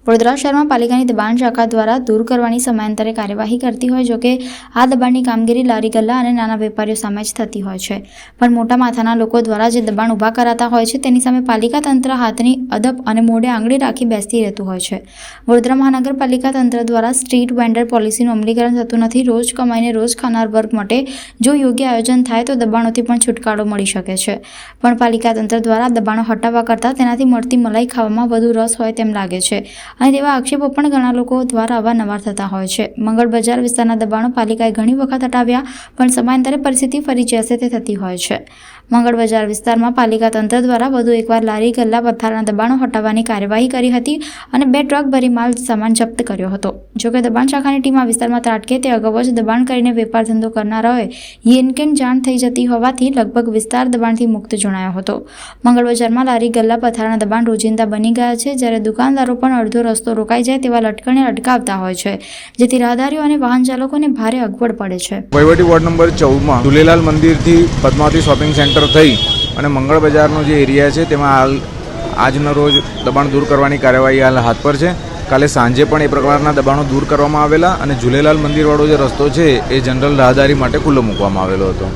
વડોદરા શહેરમાં પાલિકાની દબાણ શાખા દ્વારા દૂર કરવાની સમયાંતરે કાર્યવાહી કરતી હોય, જો કે આ દબાણની કામગીરી લારી ગલ્લા અને નાના વેપારીઓ સામે જ થતી હોય છે, પણ મોટા માથાના લોકો દ્વારા જે દબાણ ઊભા કરાતા હોય છે તેની સામે પાલિકા તંત્ર હાથની અદબ અને મોઢે આંગળી રાખી બેસતી રહેતું હોય છે. વડોદરા મહાનગરપાલિકા તંત્ર દ્વારા સ્ટ્રીટ વેન્ડર પોલિસીનું અમલીકરણ થતું નથી. રોજ કમાઈને રોજ ખાનાર વર્ગ માટે જો યોગ્ય આયોજન થાય તો દબાણોથી પણ છુટકારો મળી શકે છે, પણ પાલિકા તંત્ર દ્વારા દબાણો હટાવવા કરતાં તેનાથી મળતી મલાઈ ખાવામાં વધુ રસ હોય તેમ લાગે છે અને તેવા આક્ષેપો પણ ઘણા લોકો દ્વારા અવારનવાર થતા હોય છે. મંગળ બજાર વિસ્તારના દબાણો પાલિકાએ ઘણી વખત હટાવ્યા, પણ સમયાંતરે પરિસ્થિતિ ફરી જશે તે થતી હોય છે. મંગળ બજાર વિસ્તારમાં પાલિકા તંત્ર દ્વારા વધુ એકવાર લારી ગલ્લા પથ્થરના દબાણો હટાવવાની કાર્યવાહી કરી હતી અને 2 ટ્રક ભરી માલ સામાન જપ્ત કર્યો હતો. જોકે દબાણ શાખાની ટીમ આ વિસ્તારમાં ત્રાટકે તે અગાઉ જ દબાણ કરીને વેપાર ધંધો કરનારાઓએ યેનકેન જાણ થઈ જતી હોવાથી લગભગ વિસ્તાર દબાણથી મુક્ત જણાયો હતો. મંગળ બજારમાં લારી ગલ્લા પથ્થરના દબાણ રોજિંદા બની ગયા છે, જ્યારે દુકાનદારો પણ અડધો રસ્તો રોકાઈ જાય તેવા લટકણે અટકાવતા હોય છે, જેથી રાહદારીઓ અને વાહન ચાલકોને ભારે અગવડ પડે છે. વહીવટી વોર્ડ નંબર 14માં ઝૂલેલાલ મંદિરથી પદ્માવતી શોપિંગ સેન્ટર થઈ અને મંગળ બજારનો જે એરિયા છે તેમાં હાલ આજનો રોજ દબાણ દૂર કરવાની કાર્યવાહી હાલ હાથ પર છે. કાલે સાંજે પણ એ પ્રકારના દબાણો દૂર કરવામાં આવેલા અને ઝૂલેલાલ મંદિરવાળો જે રસ્તો છે એ જનરલ રાહદારી માટે ખુલ્લો મૂકવામાં આવેલો હતો.